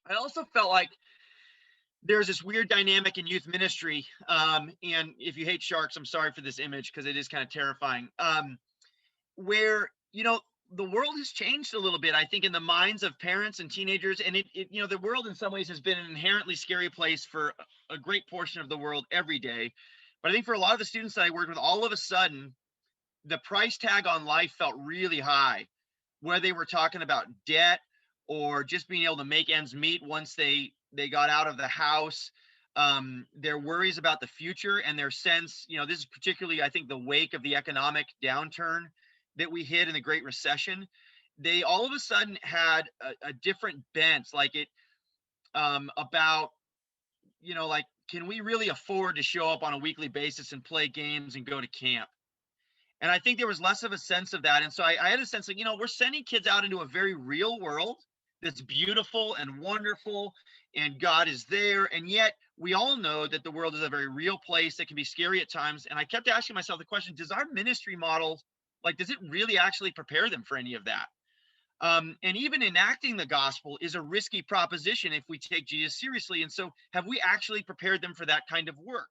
I also felt like there's this weird dynamic in youth ministry. And if you hate sharks, I'm sorry for this image because it is kind of terrifying. Where, the world has changed a little bit, I think, in the minds of parents and teenagers. And the world in some ways has been an inherently scary place for a great portion of the world every day. But I think for a lot of the students that I worked with, all of a sudden, the price tag on life felt really high, where they were talking about debt or just being able to make ends meet once they got out of the house. Their worries about the future and their sense, this is particularly, I think, the wake of the economic downturn that we hit in the Great Recession. They all of a sudden had a different bent, like it about, like, can we really afford to show up on a weekly basis and play games and go to camp? And I think there was less of a sense of that. And so I had a sense like, we're sending kids out into a very real world that's beautiful and wonderful, and God is there. And yet we all know that the world is a very real place that can be scary at times. And I kept asking myself the question, does our ministry model, like, does it really actually prepare them for any of that? And even enacting the gospel is a risky proposition if we take Jesus seriously. And so have we actually prepared them for that kind of work?